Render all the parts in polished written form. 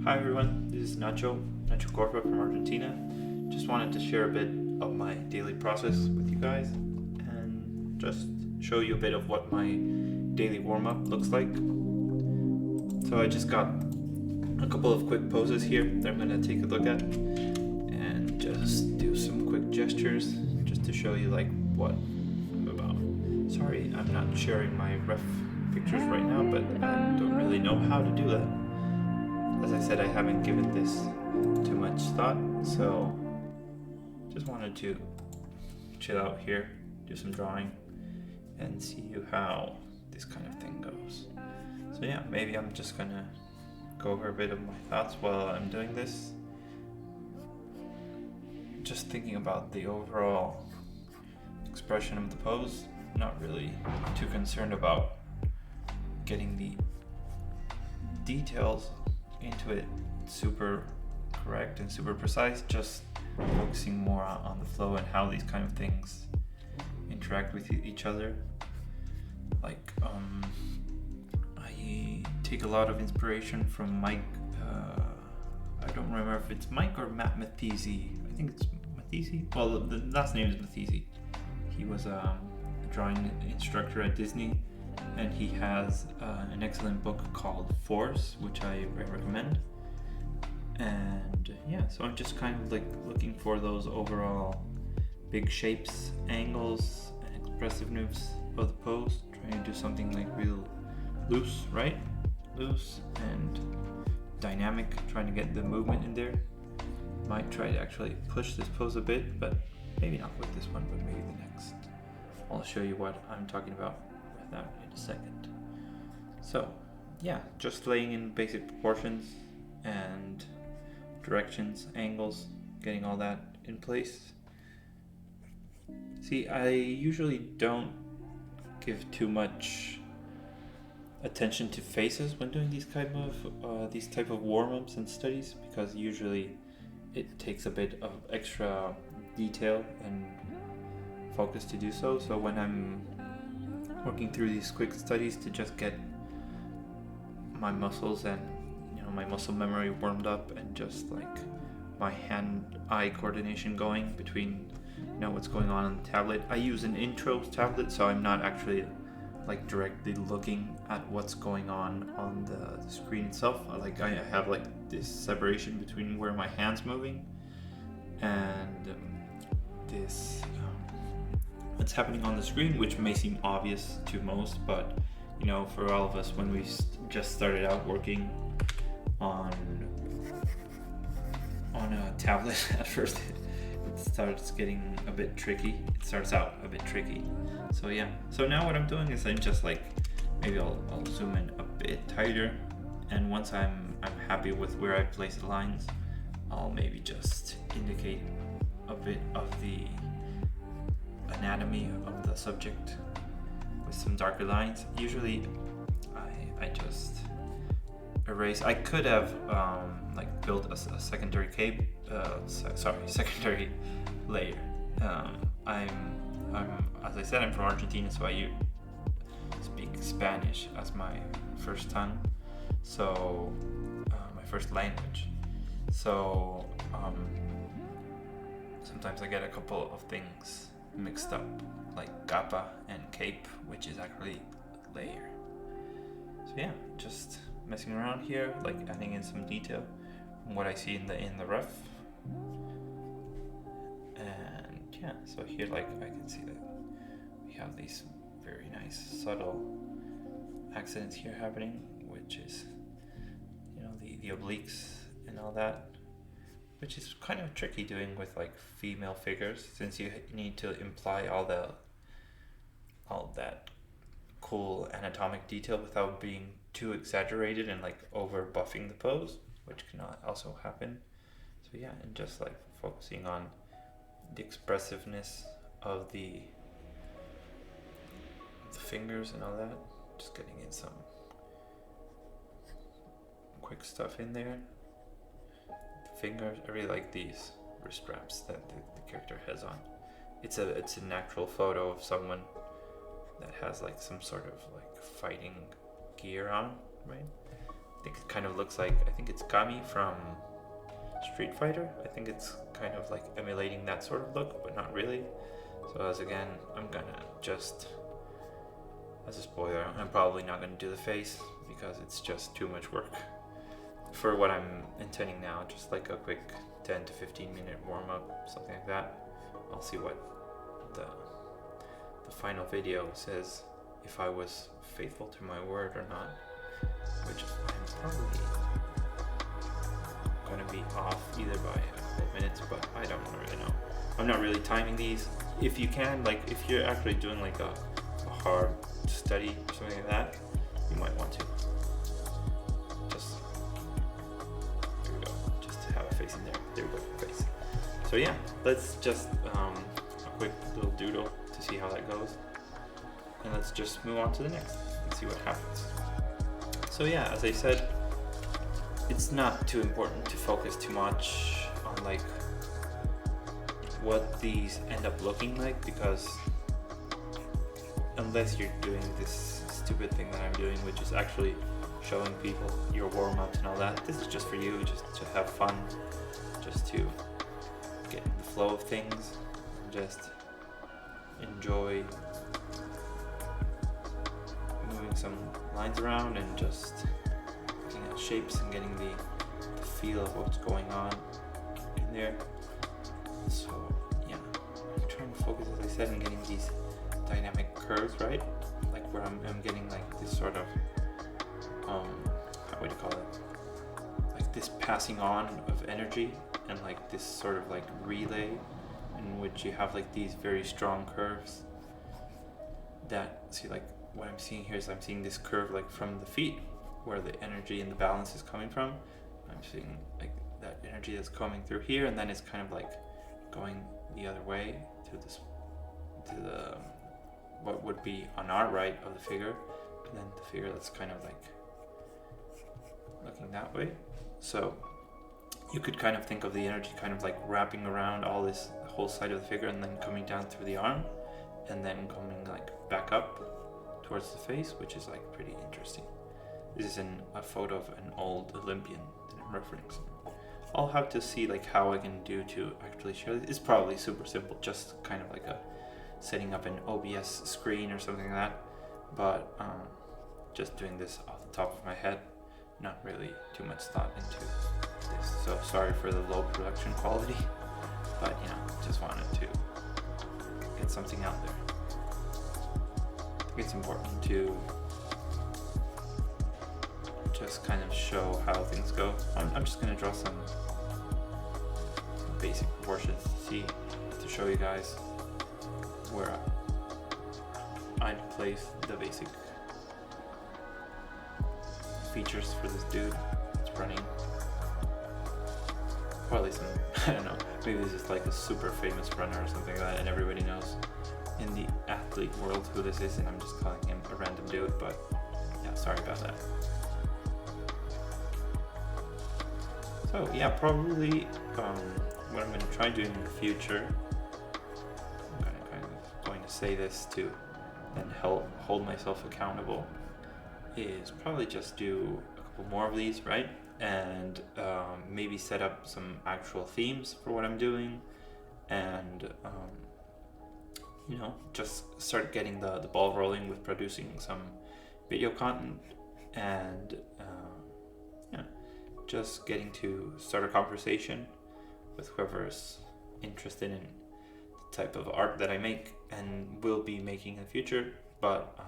Hi everyone, this is Nacho Corva from Argentina. Just wanted to share a bit of my daily process with you guys and just show you a bit of what my daily warm-up looks like. So I just got a couple of quick poses here that I'm going to take a look at and just do some quick gestures just to show you like what I'm about. Sorry, I'm not sharing my ref pictures right now, but I don't really know how to do that. As I said, I haven't given this too much thought, so just wanted to chill out here, do some drawing, and see how this kind of thing goes. So yeah, maybe I'm just gonna go over a bit of my thoughts while I'm doing this. Just thinking about the overall expression of the pose, not really too concerned about getting the details into it super correct and super precise, just focusing more on the flow and how these kind of things interact with each other. Like I take a lot of inspiration from Mike, I don't remember if it's Mike or Matt Mathesi. I think it's Mathesi. Well, the last name is Mathesi. He was a drawing instructor at Disney, and he has an excellent book called Force, which I recommend. And yeah, so I'm just kind of like looking for those overall big shapes, angles, and expressiveness of the pose, trying to do something like real loose, right? Loose and dynamic, trying to get the movement in there. Might try to actually push this pose a bit, but maybe not with this one, but maybe the next. I'll show you what I'm talking about with that in a second. So yeah, just laying in basic proportions and directions, angles, getting all that in place. See, I usually don't give too much attention to faces when doing these type of warm-ups and studies, because usually it takes a bit of extra detail and focus to do so. So when I'm working through these quick studies to just get my muscles and my muscle memory warmed up and just like my hand-eye coordination going between what's going on the tablet. I use an intro tablet, so I'm not actually like directly looking at what's going on the screen itself. I have like this separation between where my hand's moving and this what's happening on the screen, which may seem obvious to most, but for all of us, when we just started out working on a tablet at first, it starts getting a bit tricky. It starts out a bit tricky. So yeah. So now what I'm doing is I'm just like, maybe I'll zoom in a bit tighter, and once I'm happy with where I place the lines, I'll maybe just indicate a bit of the anatomy of the subject with some darker lines. Usually I just erase. I could have built a secondary secondary layer. I'm as I said, I'm from Argentina, so I speak Spanish as my first tongue, so my first language. So sometimes I get a couple of things mixed up, like capa and cape, which is actually layer. So yeah, just messing around here, like adding in some detail from what I see in the ref. And yeah, so here I can see that we have these very nice subtle accidents here happening, which is the obliques and all that, which is kind of tricky doing with like female figures, since you need to imply all that cool anatomic detail without being too exaggerated and like over buffing the pose, which can also happen. So yeah, and just like focusing on the expressiveness of the fingers and all that, just getting in some quick stuff in there. The fingers, I really like these wrist straps that the character has on. It's a natural photo of someone that has like some sort of like fighting gear on, right? think it kind of looks like, I think it's Kami from Street Fighter. I think it's kind of like emulating that sort of look, but not really. So as again, I'm gonna just, as a spoiler, I'm probably not gonna do the face because it's just too much work for what I'm intending now. Just like a quick 10 to 15 minute warm up, something like that. I'll see what the final video says, if I was faithful to my word or not, which I'm probably gonna be off either by a couple of minutes, but I don't really know. I'm not really timing these. If you can, like if you're actually doing like a hard study or something like that, you might want to just, there we go, just to have a face in there. There we go, face. So yeah, let's just a quick little doodle to see how that goes, and let's just move on to the next and see what happens. So yeah, as I said, it's not too important to focus too much on like what these end up looking like, because unless you're doing this stupid thing that I'm doing, which is actually showing people your warm-ups and all that, this is just for you, just to have fun, just to get in the flow of things, and just enjoy moving some lines around and just looking at shapes and getting the feel of what's going on in there. So yeah, I'm trying to focus, as I said, on getting these dynamic curves, right? Like where I'm getting like this sort of how would you call it, like this passing on of energy, and like this sort of like relay in which you have like these very strong curves that, see, like what I'm seeing here is I'm seeing this curve like from the feet where the energy and the balance is coming from. I'm seeing like that energy that's coming through here, and then it's kind of like going the other way to the what would be on our right of the figure, and then the figure that's kind of like looking that way. So you could kind of think of the energy kind of like wrapping around all this, the whole side of the figure, and then coming down through the arm, and then coming like back up towards the face, which is like pretty interesting. This is a photo of an old Olympian that I'm referencing. I'll have to see like how I can do to actually show this. It's probably super simple, just kind of like a setting up an OBS screen or something like that, but just doing this off the top of my head, not really too much thought into this. So sorry for the low production quality, but you know, just wanted to get something out there. I think it's important to just kind of show how things go. I'm just gonna draw some basic proportions to show you guys where I'd place the basic features for this dude that's running. Probably some, I don't know, maybe this is like a super famous runner or something like that, and everybody knows in the athlete world who this is, and I'm just calling him a random dude, but yeah, sorry about that. So yeah, probably what I'm going to try doing in the future, I'm kind of going to say this to then hold myself accountable, is probably just do a couple more of these, right? And maybe set up some actual themes for what I'm doing, and you know, just start getting the ball rolling with producing some video content, and yeah, just getting to start a conversation with whoever's interested in the type of art that I make and will be making in the future. But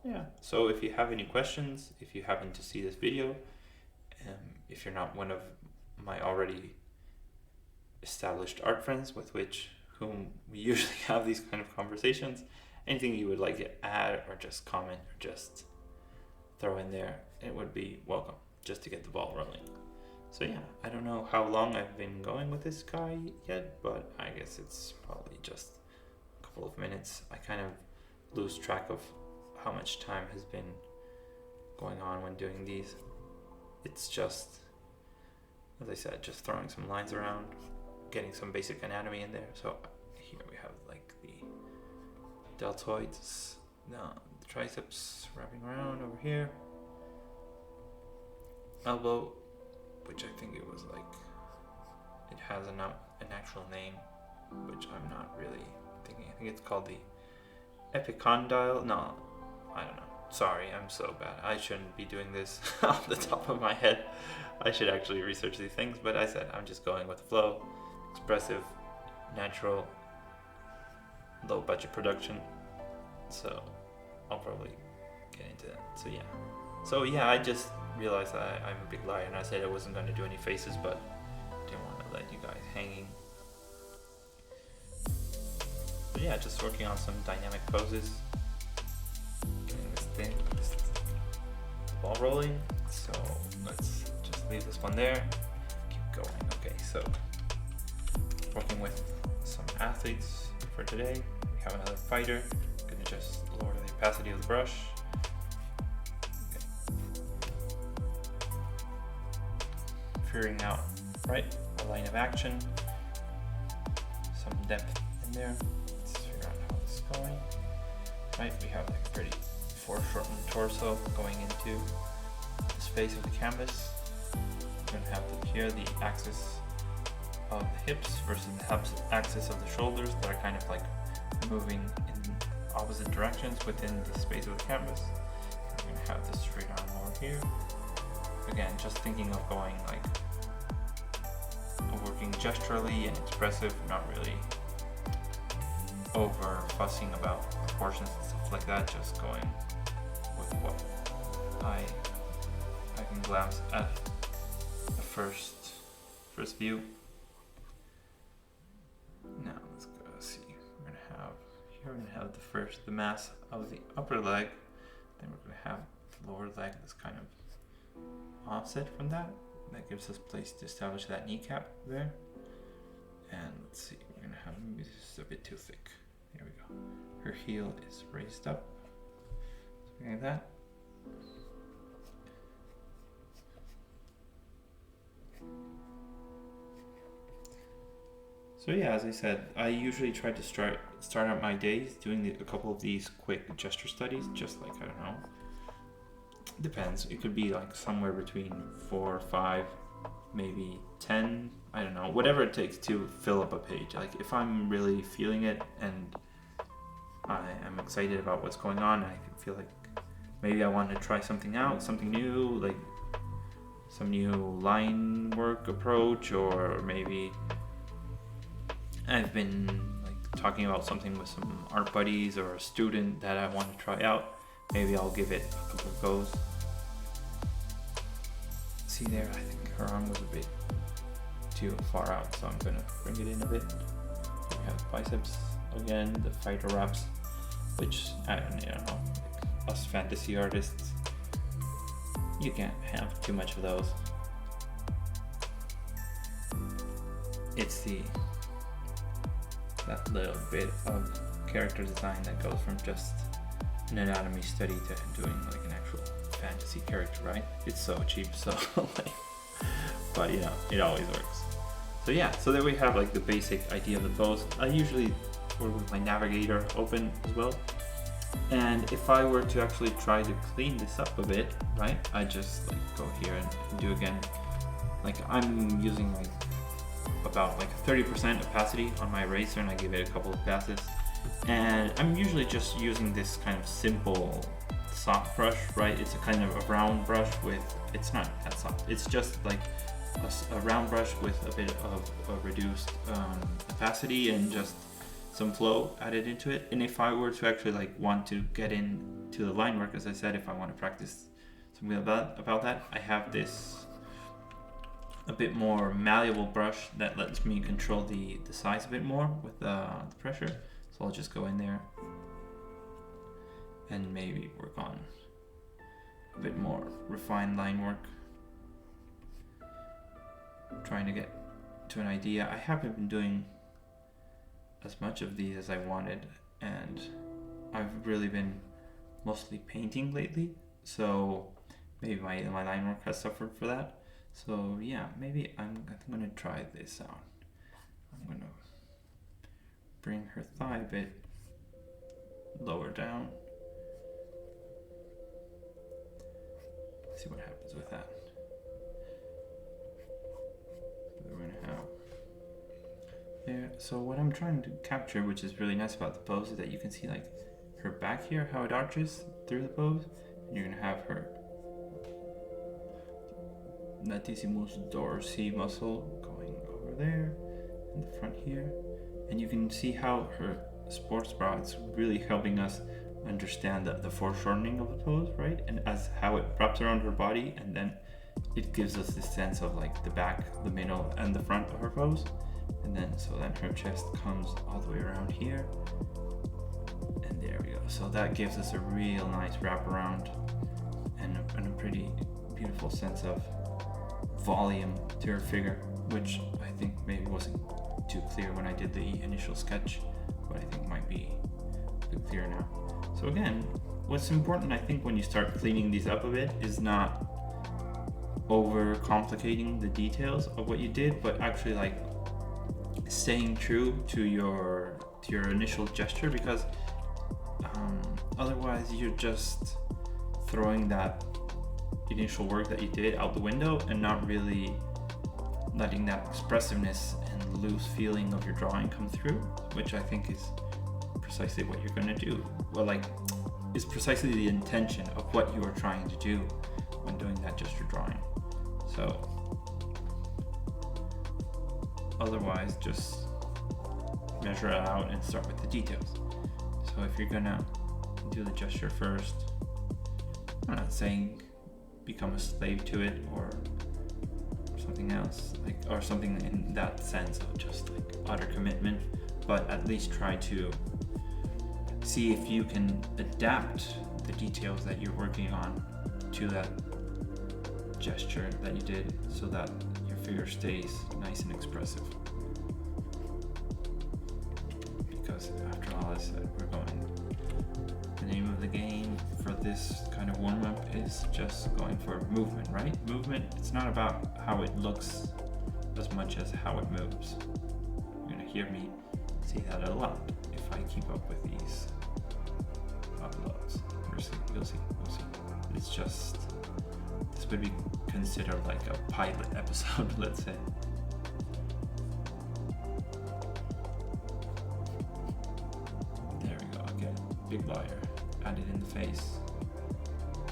yeah, so if you have any questions, if you happen to see this video, if you're not one of my already established art friends with whom we usually have these kind of conversations, anything you would like to add or just comment or just throw in there, it would be welcome, just to get the ball rolling. So yeah, I don't know how long I've been going with this guy yet, but I guess it's probably just a couple of minutes. I kind of lose track of how much time has been going on when doing these. It's just, as I said, just throwing some lines around, getting some basic anatomy in there. So here we have like the deltoids, the triceps wrapping around over here. elbow, which I think it was like, it has an actual name, which I'm not really thinking. I think it's called the epicondyle. No, I don't know. Sorry, I'm so bad. I shouldn't be doing this off the top of my head. I should actually research these things, but I said I'm just going with the flow. Expressive, natural, low budget production. So I'll probably get into that. So yeah, I just realized that I'm a big liar, and I said I wasn't going to do any faces, but didn't want to let you guys hanging. But yeah, just working on some dynamic poses, getting this ball rolling. So let's just leave this one there, keep going. Okay, so working with some athletes for today. We have another fighter. I'm gonna just lower the opacity of the brush. Figuring out, right, a line of action, some depth in there. Let's figure out how this is going. Right, we have like a pretty foreshortened torso going into the space of the canvas. We're gonna have here the axis of the hips versus the axis of the shoulders that are kind of like moving in opposite directions within the space of the canvas. We're gonna have the straight arm over here. Again, just thinking of going like working gesturally and expressive, not really over fussing about proportions and stuff like that, just going with what I can glance at the first view. Now let's go see. We're gonna have the mass of the upper leg, then we're gonna have the lower leg that's kind of offset from that. That gives us place to establish that kneecap there. And let's see, we're gonna have, maybe this is a bit too thick. There we go. Her heel is raised up. Something like that. So yeah, as I said, I usually try to start out my days doing a couple of these quick gesture studies, just like, I don't know, depends. It could be like somewhere between 4 or 5, maybe 10. I don't know. Whatever it takes to fill up a page. Like if I'm really feeling it and I am excited about what's going on, I feel like maybe I want to try something out, something new, like some new line work approach, or maybe I've been like talking about something with some art buddies or a student that I want to try out. Maybe I'll give it a couple of goes. See there, I think her arm was a bit too far out, so I'm gonna bring it in a bit. We have biceps again, the fighter wraps, which I don't know, like us fantasy artists, you can't have too much of those. It's that little bit of character design that goes from just an anatomy study to doing like an actual fantasy character, right? It's so cheap, so like, but you know, it always works. So yeah, so there we have like the basic idea of the pose. I usually work with my navigator open as well. And if I were to actually try to clean this up a bit, right, I just like go here and do again. Like I'm using like about like 30% opacity on my eraser, and I give it a couple of passes. And I'm usually just using this kind of simple soft brush, right? It's a kind of a round brush with, it's not that soft, it's just like a round brush with a bit of a reduced opacity and just some flow added into it. And if I were to actually like want to get into the line work, as I said, if I want to practice something about that, I have this a bit more malleable brush that lets me control the size a bit more with the pressure. So I'll just go in there and maybe work on a bit more refined line work. I'm trying to get to an idea. I haven't been doing as much of these as I wanted, and I've really been mostly painting lately, so maybe my line work has suffered for that. So yeah, maybe I'm gonna try this out. I'm gonna bring her thigh a bit lower down. See what happens with that. So what I'm trying to capture, which is really nice about the pose, is that you can see like her back here, how it arches through the pose, and you're gonna have her latissimus dorsi muscle going over there in the front here, and you can see how her sports bra is really helping us understand the foreshortening of the pose, right? And as how it wraps around her body, and then it gives us this sense of like the back, the middle, and the front of her pose. And then her chest comes all the way around here, and there we go. So that gives us a real nice wraparound and a pretty beautiful sense of volume to her figure, which I think maybe wasn't too clear when I did the initial sketch, but I think might be a bit clearer now. So again, what's important, I think, when you start cleaning these up a bit is not over complicating the details of what you did, but actually like staying true to your initial gesture, because otherwise you're just throwing that initial work that you did out the window and not really letting that expressiveness and loose feeling of your drawing come through, which I think is precisely what you're going to do. Well, like, is precisely the intention of what you are trying to do when doing that gesture drawing. So otherwise, just measure it out and start with the details. So if you're gonna do the gesture first, I'm not saying become a slave to it or something else, like, or something in that sense of just like utter commitment, but at least try to see if you can adapt the details that you're working on to that gesture that you did, so that your figure stays nice and expressive. Because after all, as I said, the name of the game for this kind of warm-up is just going for movement, right? Movement, it's not about how it looks as much as how it moves. You're gonna hear me say that a lot if I keep up with these uploads. You'll see. It's just, this would be considered like a pilot episode, let's say. There we go, again, big wire added in the face,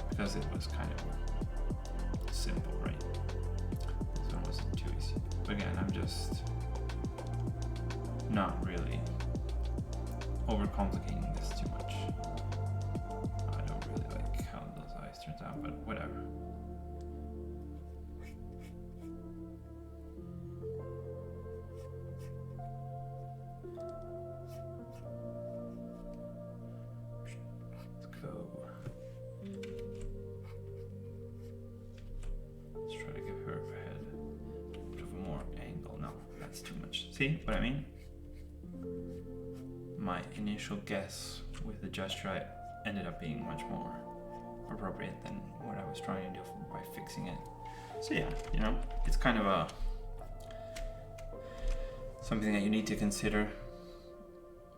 because it was kind of simple, right? This one wasn't too easy. But again, I'm just not really overcomplicating this too much. I don't really like how those eyes turns out, but whatever. Let's try to give her a head a bit of a more angle. No, that's too much. See what I mean? My initial guess with the gesture ended up being much more appropriate than what I was trying to do by fixing it. So yeah, you know, it's kind of something that you need to consider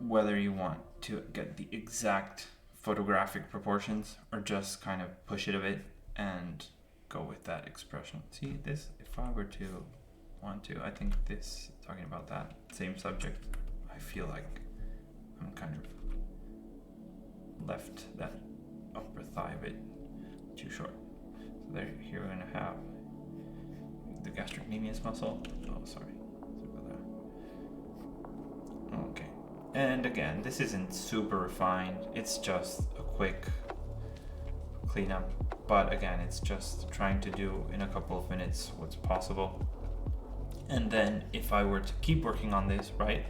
whether you want to get the exact photographic proportions or just kind of push it a bit and go with that expression. See this, if I were to want to, I think this, talking about that same subject, I feel like I'm kind of left that upper thigh a bit too short. So there, here we're gonna have the gastrocnemius muscle. Oh, sorry. Okay. And again, this isn't super refined. It's just a quick cleanup. But again, it's just trying to do in a couple of minutes what's possible. And then if I were to keep working on this, right,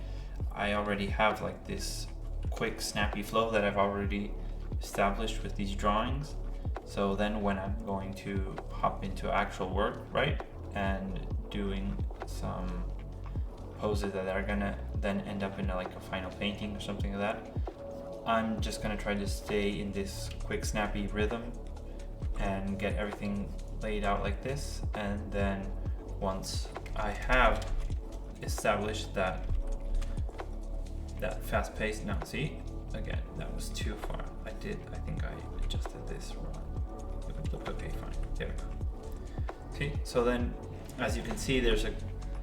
I already have like this quick snappy flow that I've already established with these drawings. So then when I'm going to hop into actual work, right, and doing some poses that are gonna then end up in like a final painting or something like that, I'm just gonna try to stay in this quick snappy rhythm and get everything laid out like this. And then once I have established that fast pace, now see, again, that was too far. I think I adjusted this wrong. Okay, fine, there we go. Okay, so then as you can see, there's a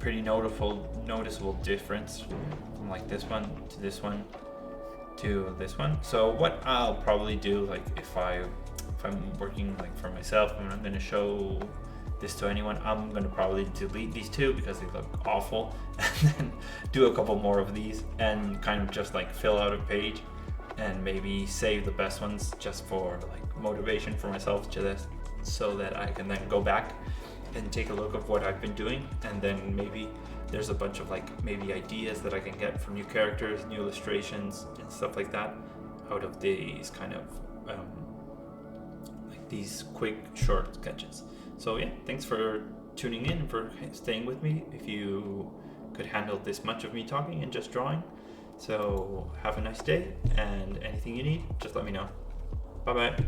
pretty noticeable difference from like this one to this one to this one. So what I'll probably do, like if I'm working like for myself and I'm going to show this to anyone, I'm going to probably delete these two because they look awful, and then do a couple more of these and kind of just like fill out a page and maybe save the best ones just for like motivation for myself to this, so that I can then go back and take a look of what I've been doing, and then maybe there's a bunch of like maybe ideas that I can get from new characters, new illustrations and stuff like that out of these kind of like these quick short sketches. So yeah, thanks for tuning in, for staying with me if you could handle this much of me talking and just drawing. So have a nice day, and anything you need, just let me know. Bye bye.